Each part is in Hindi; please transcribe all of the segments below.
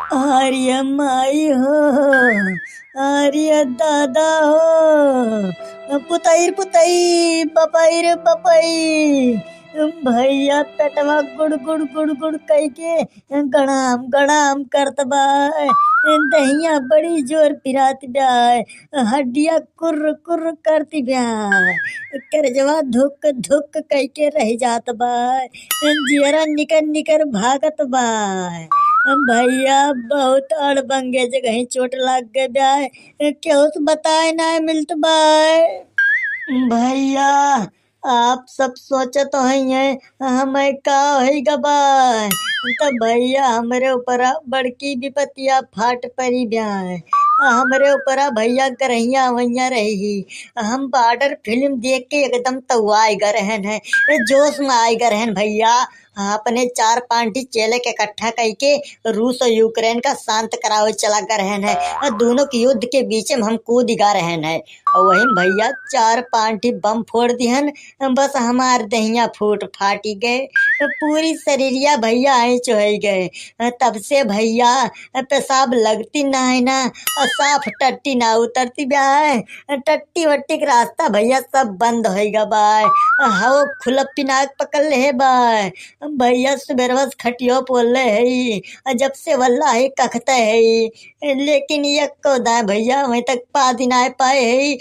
आर्य माई हो, आर्य दादा हो, पुतैर पुतई पपैर पपई। भैया पेटवा गुड़ गुड़ गुड़ गुड़ कई के गड़ाम गड़ाम करत बाय। दहिया बड़ी जोर पिरात ब्याय, हड्डिया कुर्र कुर्र करती ब्याय। करजवा धुक धुक कई के रह जात बाय, जियरा निकर निकर भागत बाय। भैया बहुत अड़बंगे जगह चोट लाग गए ब्याय, क्यों से बताए ना मिलत बाय। भैया आप सब सोचत हैं हमें का है गबाय, तब भैया हमरे ऊपर बड़की विपतिया फाट पड़ी ब्याय। हमरे ऊपर भैया करहिया वैया रही। हम बॉर्डर फिल्म देख के एकदम तवाई गए रहन है, जोश में आई गए रहन भैया। अपने 4-5 चेले के इकट्ठा करके रूस और यूक्रेन का शांत करावे चला कर रहन है। दोनों के युद्ध के बीच में हम कूद गा रहन है, और वही भैया 4-5 बम फोड़ दिहन। बस हमार दहिया फूट फाटी गए, पूरी शरीरिया भैया आई चुहई गए। तब से भैया पेशाब लगती ना है ना, और साफ टट्टी ना उतरती ब्याय। टट्टी वट्टी के रास्ता भैया सब बंद होएगा बाय, हव खुलप पिनाक पकड़ ले है बाय। भैया सुबेरवा से खटियो पोले है, जब से वल्ला है कखते है, लेकिन ये को दाए भैया वहीं तक पा दिन आए पाए है।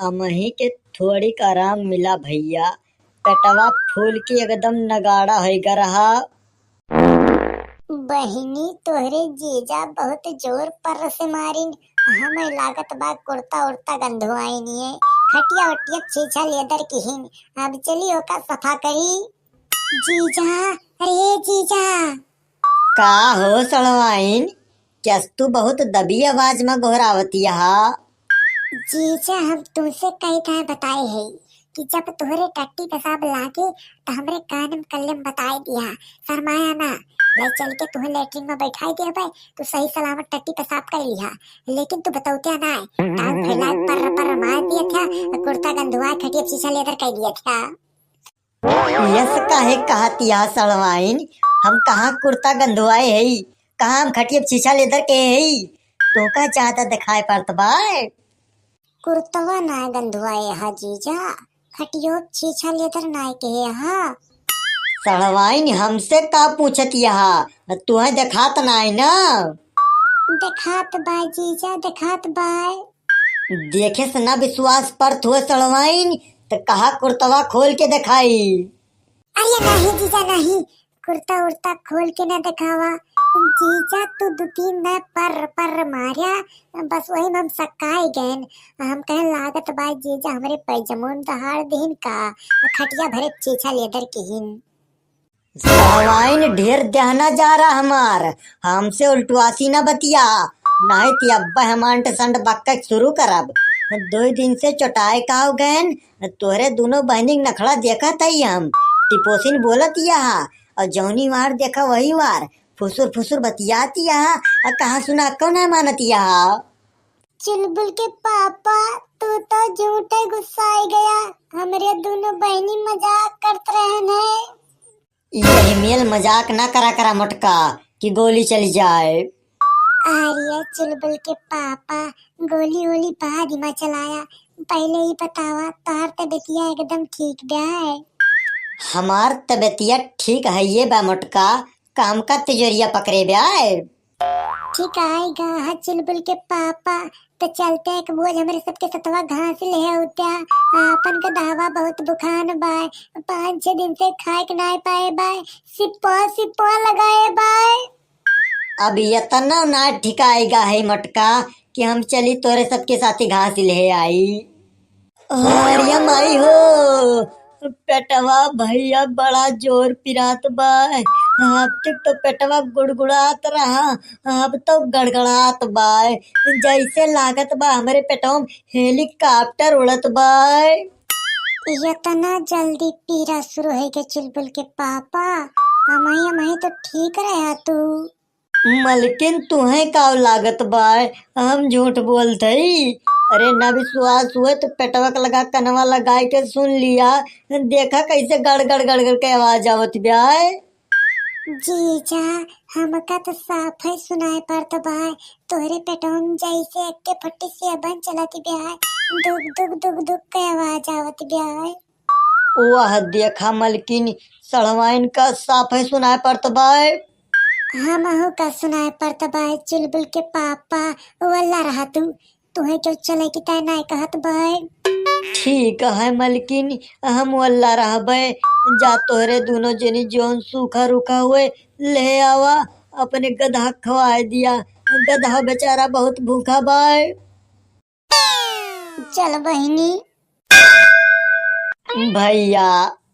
अमही के थोड़ी का आराम मिला भैया, पेटवा फूल की एकदम नगाड़ा है रहा। बहिनी तोहरे जीजा बहुत जोर पर से मारिन, हमें लागत बा कुर्ता उर्ता गंधुआई नहीं है। खटिया वटिया छीछा लेदर की हिन, अब चली ओका सफा करी। जीजा, अरे जीजा। का हो सड़वाइन, क्या तू बहुत दबी आवाज में घोरावती हा। जीजा हम तुमसे कई तरह बताए है कि जब तुहरे टट्टी पेशाब लागे तो हमरे कान में कल्लम बताए दिया, शर्माया ना। ले चल के तुम्हें लेटरिन में बैठाई दिया भाई, तू सही सलामत टट्टी पेशाब कर लिया। लेकिन तू बताओ ना, टांग फैला पर पर मार दिया था, कुर्ता गंधुआ खटिया शीशा लेकर कर दिया था। यस काहे कहती हा सड़वाइन, हम कहाँ कुर्ता गंधुआए है, कहाँ हम खटिया शीशा लेदर के है। तो का चाहता दिखाई पड़त बाय। कुर्तवा ना गंधुआए हा जीजा, खटियो शीशा लेदर ना के हा। सड़वाइन हमसे का पूछत यहा, तुम्हें दिखात नाई ना। दिखात बाय जीजा, दिखात बाय। देखे से ना विश्वास पर थोड़े सड़वाइन, तो कहा कुर्तवा खोल के दिखाई। अरे नहीं जीजा नहीं, कुर्ता उर्ता खोल के ना दिखावा। जीजा तू 2-3 न पर पर मारिया, बस वही में हम सकाई गए। हम कहे लागत बाय जीजा हमरे पैजमोन दहाड़ दिन का, खटिया भरे चीछा लेदर की हिन। सड़वाइन ढेर दहना जा रहा हमार, हमसे उल्टवासी ना बतिया, नहीं ती अब्बा हमांट संड बक्का शुरू करब। 2 दिन से चौटाए का हो गए, तोहरे दोनों बहनी नखड़ा देखा थी हम। टिपोसिन बोलत यहाँ, और जौनी वार देखा वही वार फुसुर फुसुर बतियाती यहाँ, और कहाँ सुना कौन है मानती यहाँ। चुलबुल के पापा तू तो झूठे गुस्साए गया, हमरे दोनों बहनी मजाक करते रहने। यही मेल मजाक ना करा करा मटका कि गोली चली जाए। आर्य चुलबुल के पापा गोली वोली बाद में चलाया, पहले ही बतावा तार तबियतिया एकदम ठीक है। हमार तबियतिया ठीक है ये बा मटका, काम का तिजोरिया पकड़े ब्याय। ठीक आएगा हाँ चुलबुल के पापा, तो चलते एक बोझ हमारे सबके सतवा घास ले होत्या। अपन का दावा बहुत बुखान बाय, 5-6 दिन से खाए के ना पाए बाय, सिप्पा लगाए बाय। अब इतना ना ठिकाएगा है मटका कि हम चली तोरे सबके साथी घास ले आई। अरे माई हो, पेटवा भैया बड़ा जोर पिरात बाय। अब तक तो पेटवा गुड़गुड़ात रहा, अब तो गड़गड़ात बाय, जैसे लागत बा हमारे पेटवा में हेलीकॉप्टर उड़त बाय। इतना जल्दी पीरा शुरू है के चुलबुल के पापा, हमारी तो ठीक रहा तू। मलकिन तुम्हें का लागत बाय, हम झूठ बोलते अरे न विश्वास हुए तो पेटवा का लगा कनवा लगाई के सुन लिया। देखा कैसे गड़ गड़ गड़ गड़ के आवाज आवत ब्याय। जीजा हमका तो साफ है सुनाई पड़ता बाय। तोहरे पेटों जैसे अक्के फट्टी से अबन चलती ब्याय। दुख दुख दुख दुख के आवाज आवत ब्याय। वाह देखा मलकिन, सड़वाइन का साफ है सुनाई पड़त बाय। हमहू का सुनाई पड़ता बाय। चुलबुल के पापा वल्ला रहा तुहे क्यों चले की तय नहीं कहत बाय। ठीक है मलकिन, हम अल्लाह रहबे। जा तोहरे दोनों जनी जोन सूखा रुखा हुए ले आवा, अपने गधा खवाए दिया। गधा बेचारा बहुत भूखा बाय। चल बहिनी। भैया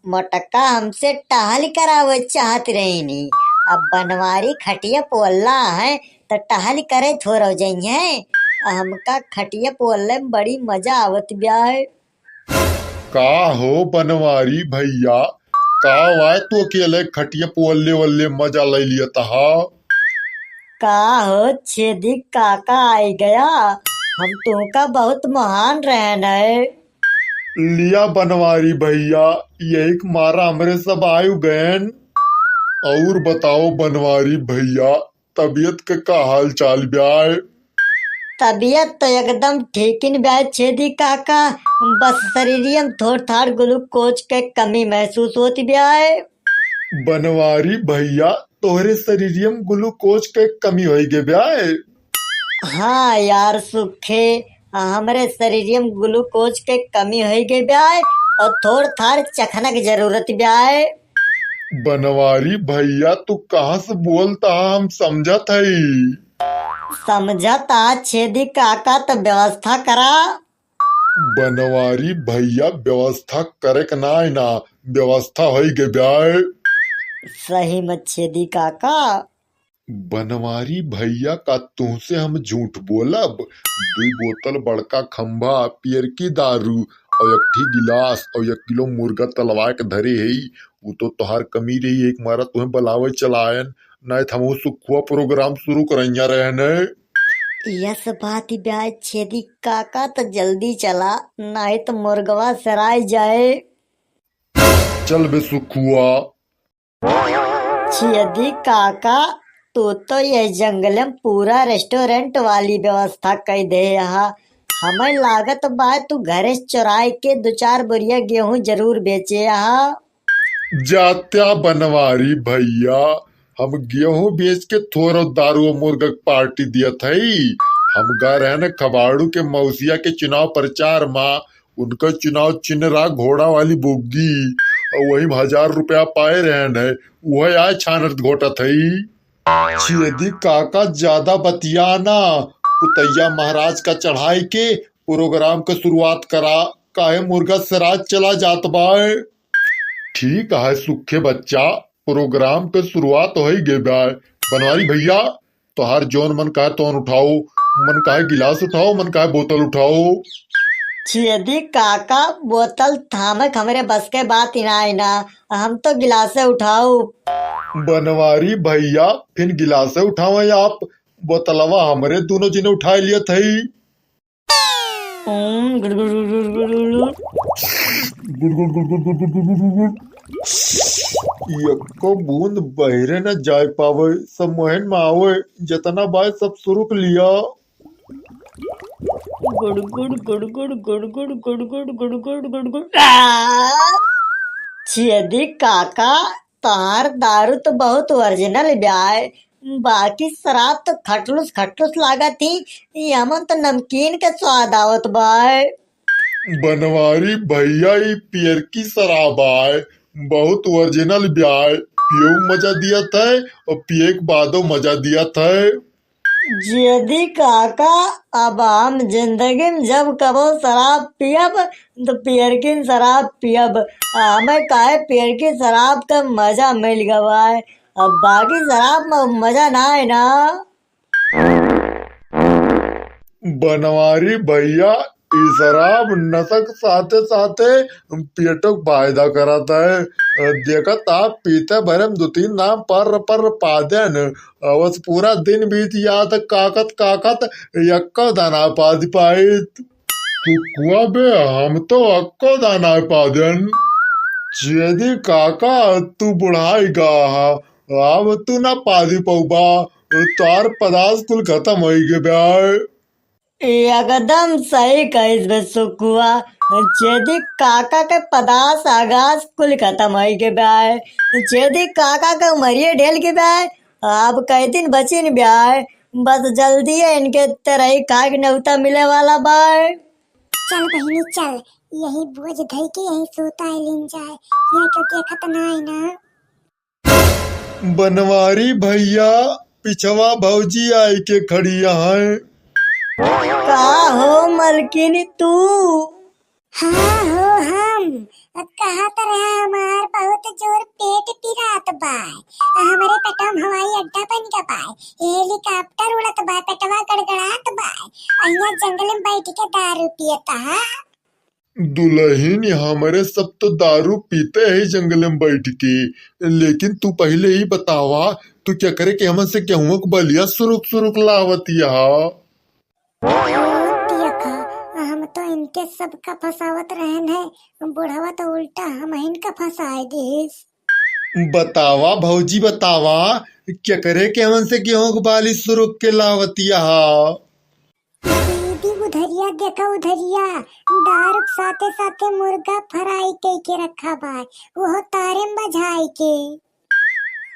मोटक्का हमसे टहल करावे चाहत रही। अब बनवारी खटिया पोल्ला है तो टहल करे थोड़ा जाइए। हमका खटिया पोलने में बड़ी मजा आवत ब्याय। का हो बनवारी भैया, का वाय तू अकेले खटिया पोल्ले वल्ले मजा ले लिया तहा। का हो छेदी काका आई गया, हम तुमका बहुत महान रहन है। लिया बनवारी भैया, यही मारा हमरे सब आयु गैन। और बताओ बनवारी भैया, तबीयत के का हाल चाल ब्याय। तबीयत तो एकदम ठीकिन ब्याय छेदी काका, बस शरीरियम थोड़ थाड़ ग्लूकोज के कमी महसूस होती ब्याय। बनवारी भैया तोहरे शरीरियम ग्लूकोज के कमी होई गे ब्याय। हाँ यार सुखे, हमरे शरीरियम ग्लूकोज के कमी हो गई ब्याय और थोड़ थाड़ चखना की जरूरत ब्याय। बनवारी भैया तू कहाँ से बोलता हम समझत हई। समझता छेदी काका तो व्यवस्था करा। बनवारी भैया व्यवस्था करे के ना व्यवस्था होई गे ब्याय। सही मत छेदी काका। बनवारी भैया का तुमसे हम झूठ बोलब। 2 बोतल बड़का खंभा पियर की दारू और 1 ठी गिलास और 1 किलो मुर्गा तलवा के धरे है। वो तो तोहार कमी रही, एक मारा तुम्हें बुलावे चलायन, नहीं तो हम सुखुआ प्रोग्राम शुरू करैया रहने। यस बात ब्याय छेदी काका तो जल्दी चला, नहीं तो मुर्गवा सराय जाए। चल बे सुखुआ। छेदी काका तू तो ये जंगल में पूरा रेस्टोरेंट वाली व्यवस्था कर दे। यहाँ हमें लागत बा तू घरे चुराए के 2-4 बोरिया गेहूं जरूर बेचे। यहाँ जात्या बनवारी भैया, हम गेहूं बेच के थोड़ा दारू और मुर्गा पार्टी दिया थई। हम गा रहे न खबाड़ू के मौसिया के चुनाव प्रचार माँ, उनका चुनाव चिन्ह रहा घोड़ा वाली बुग्गी और वही 1000 रुपया पाए रहन है, वही आए छानत घोटा थई। छेदी काका ज्यादा बतियाना, पुतैया महाराज का चढ़ाई के प्रोग्राम का शुरुआत करा, काहे मुर्गा सराज चला जात बाय। ठीक है सुखे बच्चा, प्रोग्राम के शुरुआत हो ही गे बाय। बनवारी भैया तोहार जोन मन का तोन उठाओ, मन का गिलास उठाओ, मन का बोतल उठाओ। छेदी काका बोतल थामक हमरे बस के बात इना, हम तो गिलासे उठाऊ। बनवारी भैया फिर गिलासे उठाओ आप, बोतलवा हमरे दोनों जिने उठाए लिया थई। गुड़ गुड़ गुड़ गुड़ गुड़ गुड़। एको बूंद बहरे न जाए पावे, सब मोहन में आवे, जतना बाय सब शुरू कर लिया। गुड़ गुड़ गुड़ गुड़ गुड़ गुड़ गुड़ गुड़ गुड़ गुड़ गुड़ गुड़। छेदी काका तार दारू तो बहुत ओरिजिनल ब्याय, बाकी शराब तो खटलुस खटलुस लागा थी, यमन तो नमकीन के स्वाद आवत बाय। बनवारी भैया ये पियर की शराब आए, बहुत ओरिजिनल ब्याय, पियो मजा दिया था और पिए के बादो मजा दिया था। छेदी काका अब हम जिंदगी में जब कबो शराब पियब तो पियर की शराब पियब। हमें काहे पियर की शराब का मजा मिल गवा है, अब बाकी शराब में मजा ना है ना। बनवारी भैया ई शराब नशक साथे साथे पेटो फायदा कराता है। देखत आप पीते भरे में 2-3 नाम पर पादन, बस पूरा दिन बीत याद काकत काकत यक्का दाना पाद पाइत। सुकुआ बे हम तो अक्को दाना पादन चेदी काका तू बुढ़ाई गा अब तू ना पादी पौबा तार पदार्थ कुल खत्म हो गए ब्याह एकदम सही कहिस बे सुकुआ। चेदी काका के पदास आगाज कुल खत्म हो के ब्याह। चेदी काका के उमरिए ढेल के ब्याह। अब कई दिन बची न ब्याह, बस जल्दी है इनके तरह खाक नौता मिले वाला बाय। चल बहिनी चल, यही बोझ धई के यही सोता है लिन जाए, यहाँ क्यों देखत ना है ना। बनवारी भैया पिछवा भौजी आई के खड़ी है। का हो मलकिनी तू? हाँ हो हम कहा तरह हमार बहुत जोर पेट पिरात बाय। हमारे पेटम हवाई अड्डा बन का बाय, हेलीकॉप्टर उड़त बाय, पेटवा गड़गड़ात बाय। अइया जंगल में बैठ के दारू पियता है। दुल्हन हमारे सब तो दारू पीते हैं जंगल में बैठ के, लेकिन तू पहले ही बतावा तू क्या करे कि हमन से गेहूं के बलिया सुरुक सुरुक लावतिया। हम तो इनके सबका फसावत रहन है, बुढ़ावा तो उल्टा हम इनका फसाए दिस। बतावा भौजी बतावा क्या करे कि हमन से गेहूं के बाली सुरुक के लावतिया। दीदी उधरिया देखा उधरिया, दारू साथे साथे मुर्गा फ्राई के रखा बाय, वो तारे में बजाई के।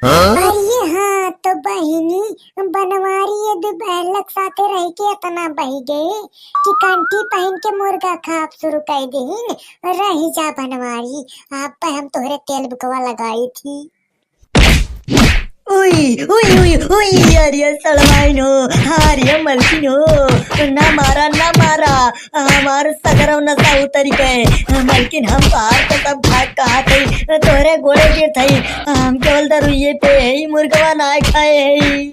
अरे हाँ तो बहिनी बनवारी ये भी बहलक साथे रह के इतना बही गए कि कंठी पहन के मुर्गा खाप शुरू कर दीन। रही जा बनवारी, आप पे हम तोहरे तेल बुकवा लगाई थी। उई उई उई उई अरे सलवाइन हो, हारिया मलकिन हो, ना मारा ना मारा, हमार सगरव नशा उतर गए। मलकिन हम बाहर के सब खाट कहा थी, तोहरे गोड़े गिर थई, हम केवल दरुइये पे ही मुर्गवा ना खाए है।